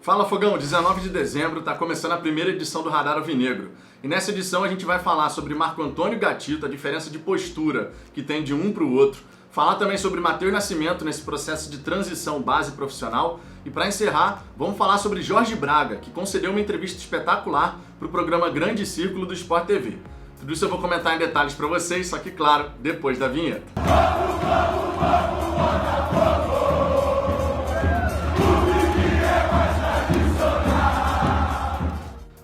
Fala Fogão, 19 de dezembro está começando a primeira edição do Radar Alvinegro. E nessa edição a gente vai falar sobre Marco Antônio e Gatito, a diferença de postura que tem de um para o outro. Falar também sobre Matheus Nascimento nesse processo de transição base profissional. E para encerrar, vamos falar sobre Jorge Braga, que concedeu uma entrevista espetacular para o programa Grande Círculo do Sport TV. Tudo isso eu vou comentar em detalhes para vocês, só que claro, depois da vinheta.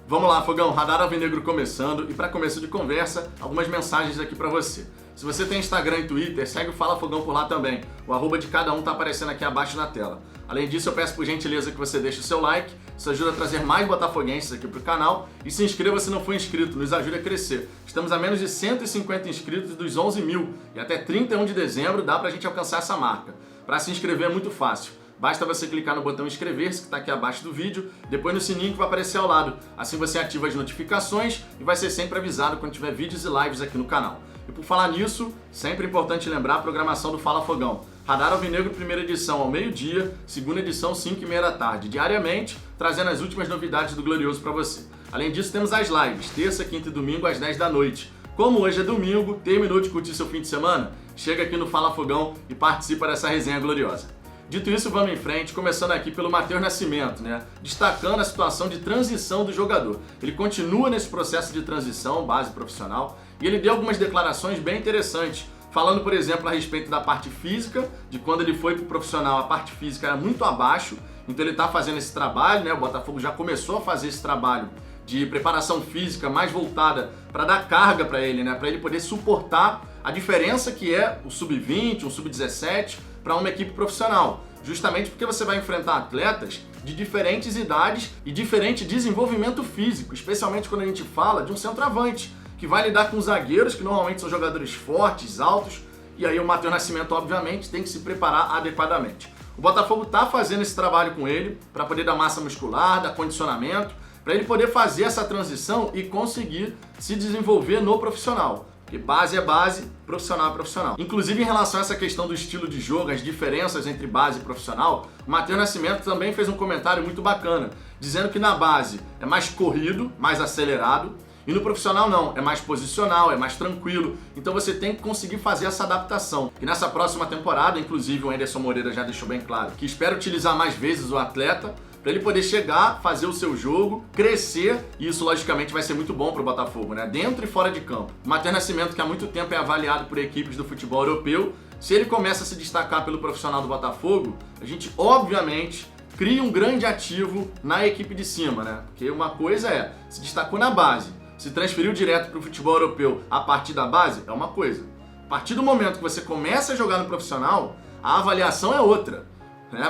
Vamos lá, Fogão, Radar Alvinegro começando, e para começo de conversa, algumas mensagens aqui para você. Se você tem Instagram e Twitter, segue o Fala Fogão por lá também. O arroba de cada um tá aparecendo aqui abaixo na tela. Além disso, eu peço por gentileza que você deixe o seu like, isso ajuda a trazer mais botafoguenses aqui pro canal, e se inscreva se não for inscrito, nos ajuda a crescer. Estamos a menos de 150 inscritos dos 11 mil, e até 31 de dezembro dá pra gente alcançar essa marca. Para se inscrever é muito fácil. Basta você clicar no botão inscrever-se, que está aqui abaixo do vídeo, depois no sininho que vai aparecer ao lado. Assim você ativa as notificações e vai ser sempre avisado quando tiver vídeos e lives aqui no canal. E por falar nisso, sempre importante lembrar a programação do Fala Fogão. Radar Alvinegro, primeira edição ao meio-dia, segunda edição 5h30 da tarde, diariamente, trazendo as últimas novidades do Glorioso para você. Além disso, temos as lives, terça, quinta e domingo às 10 da noite. Como hoje é domingo, terminou de curtir seu fim de semana? Chega aqui no Fala Fogão e participa dessa resenha gloriosa. Dito isso, vamos em frente, começando aqui pelo Matheus Nascimento, destacando a situação de transição do jogador. Ele continua nesse processo de transição, base profissional, e ele deu algumas declarações bem interessantes, falando, por exemplo, a respeito da parte física, de quando ele foi para o profissional, a parte física era muito abaixo, então ele está fazendo esse trabalho, o Botafogo já começou a fazer esse trabalho de preparação física mais voltada para dar carga para ele, para ele poder suportar a diferença que é o sub-20, um sub-17, para uma equipe profissional, justamente porque você vai enfrentar atletas de diferentes idades e diferente desenvolvimento físico, especialmente quando a gente fala de um centroavante, que vai lidar com zagueiros, que normalmente são jogadores fortes, altos, e aí o Matheus Nascimento, obviamente, tem que se preparar adequadamente. O Botafogo está fazendo esse trabalho com ele, para poder dar massa muscular, dar condicionamento, para ele poder fazer essa transição e conseguir se desenvolver no profissional. Porque base é base, profissional é profissional. Inclusive, em relação a essa questão do estilo de jogo, as diferenças entre base e profissional, o Matheus Nascimento também fez um comentário muito bacana, dizendo que na base é mais corrido, mais acelerado, e no profissional não, é mais posicional, é mais tranquilo. Então você tem que conseguir fazer essa adaptação. E nessa próxima temporada, inclusive o Anderson Moreira já deixou bem claro que espera utilizar mais vezes o atleta, para ele poder chegar, fazer o seu jogo, crescer, e isso logicamente vai ser muito bom para o Botafogo, dentro e fora de campo. O Matheus Nascimento, que há muito tempo é avaliado por equipes do futebol europeu, se ele começa a se destacar pelo profissional do Botafogo, a gente obviamente cria um grande ativo na equipe de cima, Porque uma coisa é, se destacou na base, se transferiu direto para o futebol europeu a partir da base, é uma coisa. A partir do momento que você começa a jogar no profissional, a avaliação é outra,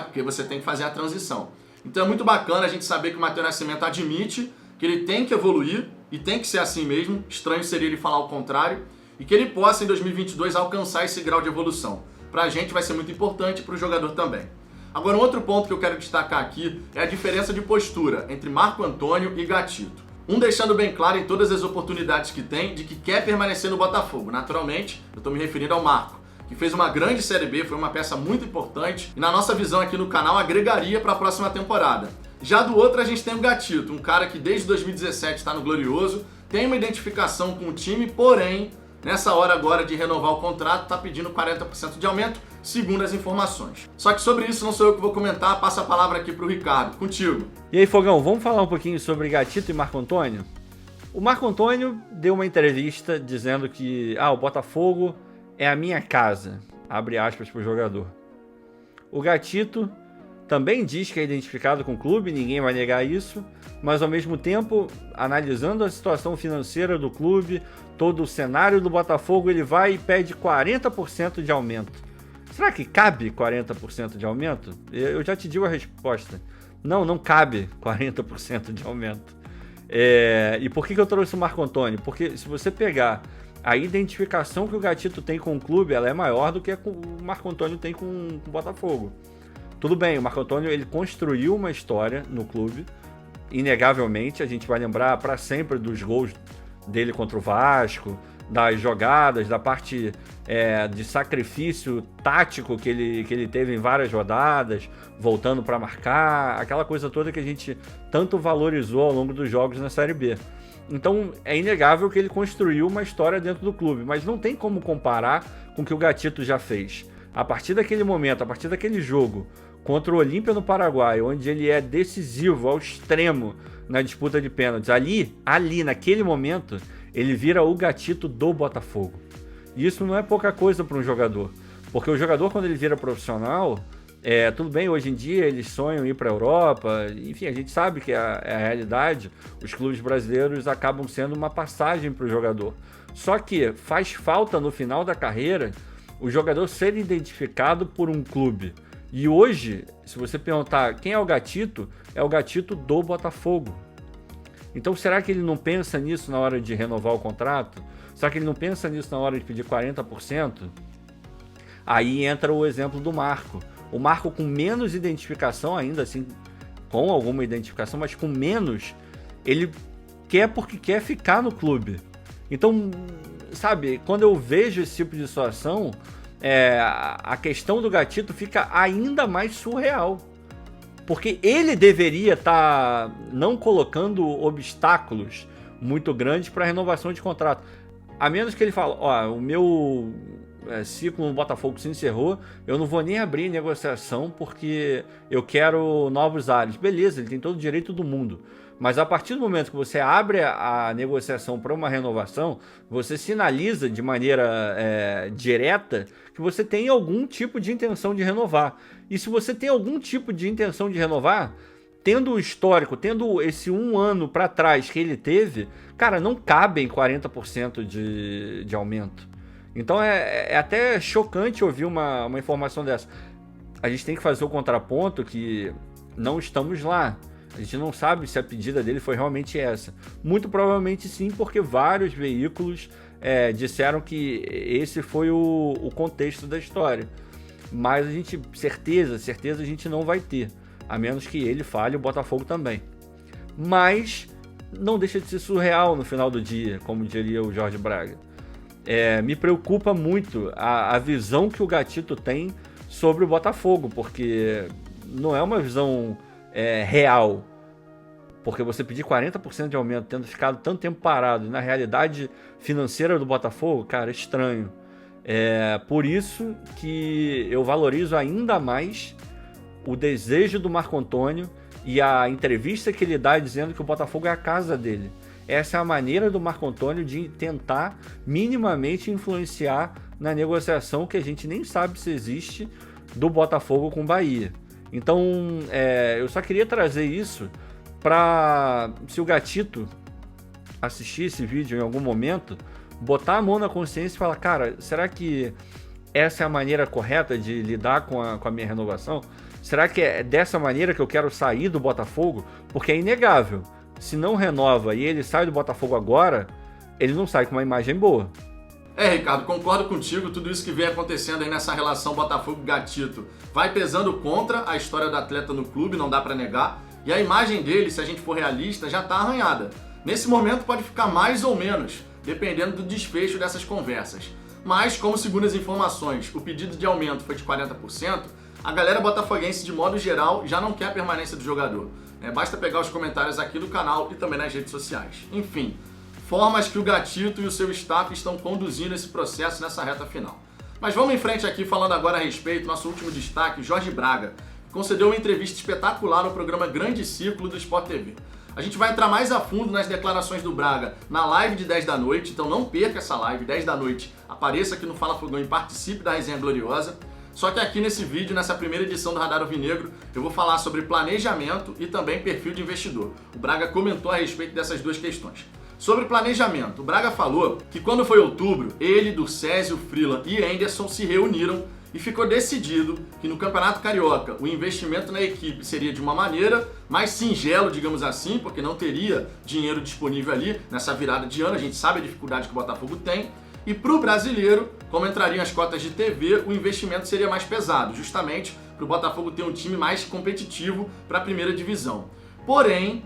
Porque você tem que fazer a transição. Então é muito bacana a gente saber que o Matheus Nascimento admite que ele tem que evoluir e tem que ser assim mesmo, estranho seria ele falar o contrário, e que ele possa em 2022 alcançar esse grau de evolução. Pra gente vai ser muito importante e pro jogador também. Agora um outro ponto que eu quero destacar aqui é a diferença de postura entre Marco Antônio e Gatito. Um deixando bem claro em todas as oportunidades que tem de que quer permanecer no Botafogo. Naturalmente, eu estou me referindo ao Marco, que fez uma grande Série B, foi uma peça muito importante e na nossa visão aqui no canal agregaria para a próxima temporada. Já do outro a gente tem o Gatito, um cara que desde 2017 está no Glorioso, tem uma identificação com o time, porém, nessa hora agora de renovar o contrato, está pedindo 40% de aumento, segundo as informações. Só que sobre isso não sou eu que vou comentar, passo a palavra aqui para o Ricardo, contigo. E aí, Fogão, vamos falar um pouquinho sobre Gatito e Marco Antônio? O Marco Antônio deu uma entrevista dizendo que o Botafogo é a minha casa, abre aspas para o jogador. O Gatito também diz que é identificado com o clube, ninguém vai negar isso, mas ao mesmo tempo, analisando a situação financeira do clube, todo o cenário do Botafogo, ele vai e pede 40% de aumento. Será que cabe 40% de aumento? Eu já te digo a resposta. Não cabe 40% de aumento. E por que eu trouxe o Marco Antônio? Porque se você pegar a identificação que o Gatito tem com o clube, ela é maior do que o Marco Antônio tem com o Botafogo. Tudo bem, o Marco Antônio ele construiu uma história no clube, inegavelmente, a gente vai lembrar para sempre dos gols dele contra o Vasco, das jogadas, da parte de sacrifício tático que ele teve em várias rodadas, voltando para marcar, aquela coisa toda que a gente tanto valorizou ao longo dos jogos na Série B. Então é inegável que ele construiu uma história dentro do clube, mas não tem como comparar com o que o Gatito já fez. A partir daquele momento, a partir daquele jogo contra o Olímpia no Paraguai, onde ele é decisivo ao extremo na disputa de pênaltis, ali naquele momento, ele vira o Gatito do Botafogo. E isso não é pouca coisa para um jogador, porque o jogador, quando ele vira profissional, tudo bem, hoje em dia eles sonham ir para a Europa, enfim, a gente sabe que é a realidade, os clubes brasileiros acabam sendo uma passagem para o jogador. Só que faz falta no final da carreira o jogador ser identificado por um clube. E hoje, se você perguntar quem é o Gatito do Botafogo. Então será que ele não pensa nisso na hora de renovar o contrato? Será que ele não pensa nisso na hora de pedir 40%? Aí entra o exemplo do Marco. O Marco com menos identificação, ainda assim, com alguma identificação, mas com menos, ele quer porque quer ficar no clube. Então, sabe, quando eu vejo esse tipo de situação, a questão do Gatito fica ainda mais surreal. Porque ele deveria estar não colocando obstáculos muito grandes para a renovação de contrato. A menos que ele fale, o meu ciclo no Botafogo se encerrou, eu não vou nem abrir negociação porque eu quero novos ares. Beleza, ele tem todo o direito do mundo. Mas a partir do momento que você abre a negociação para uma renovação, você sinaliza de maneira direta que você tem algum tipo de intenção de renovar. E se você tem algum tipo de intenção de renovar, tendo o histórico, tendo esse 1 ano para trás que ele teve, cara, não cabem 40% de aumento. Então é até chocante ouvir uma informação dessa. A gente tem que fazer o contraponto que não estamos lá. A gente não sabe se a pedida dele foi realmente essa. Muito provavelmente sim, porque vários veículos disseram que esse foi o contexto da história. Mas a gente, certeza a gente não vai ter. A menos que ele fale, o Botafogo também. Mas não deixa de ser surreal no final do dia, como diria o Jorge Braga. Me preocupa muito a visão que o Gatito tem sobre o Botafogo, porque não é uma visão real. Porque você pedir 40% de aumento tendo ficado tanto tempo parado e na realidade financeira do Botafogo, cara, é estranho. Por isso que eu valorizo ainda mais o desejo do Marco Antônio e a entrevista que ele dá dizendo que o Botafogo é a casa dele. Essa é a maneira do Marco Antônio de tentar minimamente influenciar na negociação que a gente nem sabe se existe do Botafogo com o Bahia. Então, eu só queria trazer isso para, se o Gatito assistir esse vídeo em algum momento, botar a mão na consciência e falar, cara, será que essa é a maneira correta de lidar com a minha renovação? Será que é dessa maneira que eu quero sair do Botafogo? Porque é inegável. Se não renova e ele sai do Botafogo agora, ele não sai com uma imagem boa. Ricardo, concordo contigo, tudo isso que vem acontecendo aí nessa relação Botafogo-Gatito vai pesando contra a história do atleta no clube, não dá pra negar, e a imagem dele, se a gente for realista, já tá arranhada. Nesse momento pode ficar mais ou menos, dependendo do desfecho dessas conversas. Mas, como segundo as informações, o pedido de aumento foi de 40%, a galera botafoguense, de modo geral, já não quer a permanência do jogador. Basta pegar os comentários aqui do canal e também nas redes sociais. Enfim, formas que o Gatito e o seu staff estão conduzindo esse processo nessa reta final. Mas vamos em frente aqui, falando agora a respeito, nosso último destaque, Jorge Braga, que concedeu uma entrevista espetacular no programa Grande Círculo do Sport TV. A gente vai entrar mais a fundo nas declarações do Braga na live de 10 da noite, então não perca essa live, 10 da noite, apareça aqui no Fala Fogão e participe da resenha gloriosa. Só que aqui nesse vídeo, nessa primeira edição do Radar Alvinegro, eu vou falar sobre planejamento e também perfil de investidor. O Braga comentou a respeito dessas duas questões. Sobre planejamento, o Braga falou que quando foi outubro, ele, Durcésio, Freeland e Henderson se reuniram e ficou decidido que no Campeonato Carioca o investimento na equipe seria de uma maneira mais singelo, digamos assim, porque não teria dinheiro disponível ali nessa virada de ano, a gente sabe a dificuldade que o Botafogo tem. E para o brasileiro, como entrariam as cotas de TV, o investimento seria mais pesado, justamente para o Botafogo ter um time mais competitivo para a primeira divisão. Porém,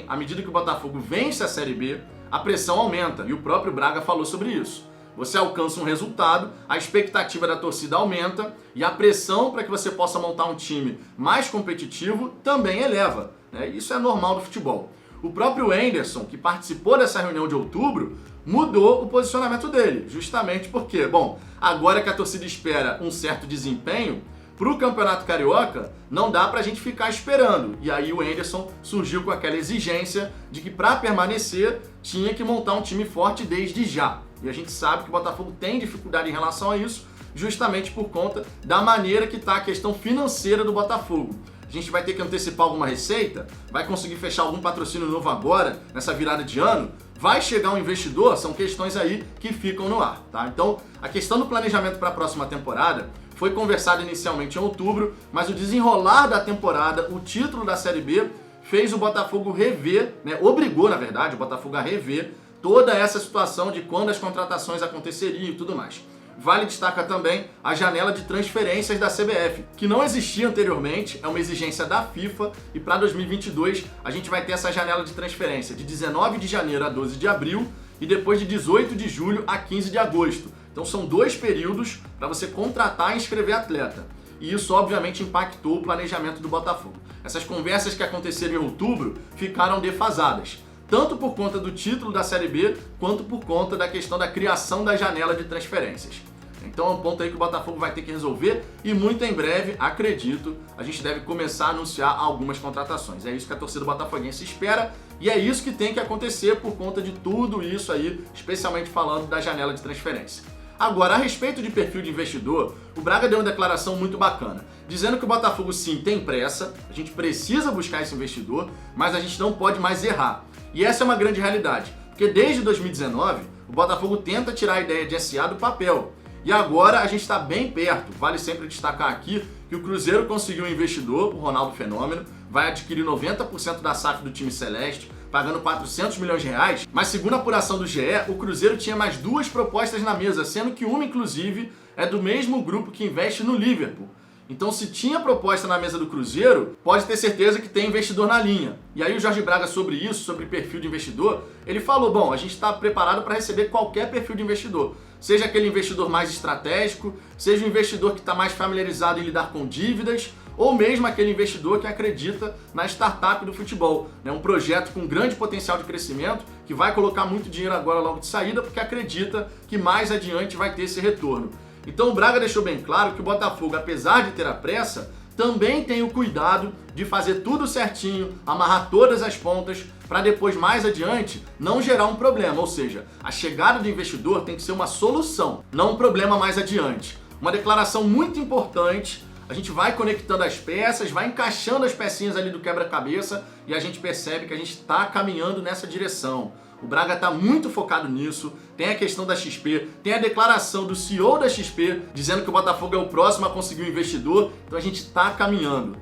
à medida que o Botafogo vence a Série B, a pressão aumenta, e o próprio Braga falou sobre isso. Você alcança um resultado, a expectativa da torcida aumenta e a pressão para que você possa montar um time mais competitivo também eleva, né? Isso é normal do futebol. O próprio Anderson, que participou dessa reunião de outubro, mudou o posicionamento dele, justamente porque, bom, agora que a torcida espera um certo desempenho, para o Campeonato Carioca não dá para a gente ficar esperando. E aí o Anderson surgiu com aquela exigência de que para permanecer tinha que montar um time forte desde já. E a gente sabe que o Botafogo tem dificuldade em relação a isso, justamente por conta da maneira que está a questão financeira do Botafogo. A gente vai ter que antecipar alguma receita, vai conseguir fechar algum patrocínio novo agora, nessa virada de ano, vai chegar um investidor, são questões aí que ficam no ar, tá? Então, a questão do planejamento para a próxima temporada foi conversada inicialmente em outubro, mas o desenrolar da temporada, o título da Série B, fez o Botafogo rever, né, obrigou, na verdade, o Botafogo a rever toda essa situação de quando as contratações aconteceriam e tudo mais. Vale destacar também a janela de transferências da CBF, que não existia anteriormente, é uma exigência da FIFA, e para 2022 a gente vai ter essa janela de transferência de 19 de janeiro a 12 de abril e depois de 18 de julho a 15 de agosto. Então são 2 períodos para você contratar e inscrever atleta. E isso obviamente impactou o planejamento do Botafogo. Essas conversas que aconteceram em outubro ficaram defasadas, tanto por conta do título da Série B, quanto por conta da questão da criação da janela de transferências. Então é um ponto aí que o Botafogo vai ter que resolver e muito em breve, acredito, a gente deve começar a anunciar algumas contratações. É isso que a torcida botafoguense espera e é isso que tem que acontecer por conta de tudo isso aí, especialmente falando da janela de transferência. Agora, a respeito de perfil de investidor, o Braga deu uma declaração muito bacana, dizendo que o Botafogo sim tem pressa, a gente precisa buscar esse investidor, mas a gente não pode mais errar. E essa é uma grande realidade, porque desde 2019 o Botafogo tenta tirar a ideia de SA do papel. E agora a gente está bem perto. Vale sempre destacar aqui que o Cruzeiro conseguiu um investidor, o Ronaldo Fenômeno, vai adquirir 90% da SAF do time celeste, pagando 400 milhões de reais. Mas segundo a apuração do GE, o Cruzeiro tinha mais 2 propostas na mesa, sendo que uma, inclusive, é do mesmo grupo que investe no Liverpool. Então, se tinha proposta na mesa do Cruzeiro, pode ter certeza que tem investidor na linha. E aí o Jorge Braga, sobre isso, sobre perfil de investidor, ele falou, bom, a gente está preparado para receber qualquer perfil de investidor. Seja aquele investidor mais estratégico, seja o investidor que está mais familiarizado em lidar com dívidas, ou mesmo aquele investidor que acredita na startup do futebol. Né? Um projeto com grande potencial de crescimento, que vai colocar muito dinheiro agora logo de saída, porque acredita que mais adiante vai ter esse retorno. Então o Braga deixou bem claro que o Botafogo, apesar de ter a pressa, também tem o cuidado de fazer tudo certinho, amarrar todas as pontas, para depois, mais adiante, não gerar um problema. Ou seja, a chegada do investidor tem que ser uma solução, não um problema mais adiante. Uma declaração muito importante, a gente vai conectando as peças, vai encaixando as pecinhas ali do quebra-cabeça e a gente percebe que a gente está caminhando nessa direção. O Braga está muito focado nisso, tem a questão da XP, tem a declaração do CEO da XP dizendo que o Botafogo é o próximo a conseguir um investidor, então a gente está caminhando.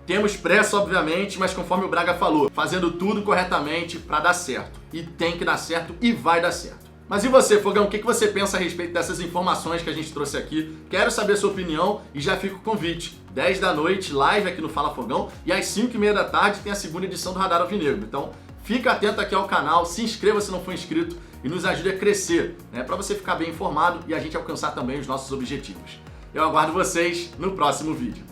Temos pressa, obviamente, mas conforme o Braga falou, fazendo tudo corretamente para dar certo. E tem que dar certo e vai dar certo. Mas e você, Fogão, o que você pensa a respeito dessas informações que a gente trouxe aqui? Quero saber a sua opinião e já fica o convite. 10 da noite, live aqui no Fala Fogão, e às 5h30 da tarde tem a segunda edição do Radar Alvinegro. Então, fica atento aqui ao canal, se inscreva se não for inscrito e nos ajude a crescer, né, para você ficar bem informado e a gente alcançar também os nossos objetivos. Eu aguardo vocês no próximo vídeo.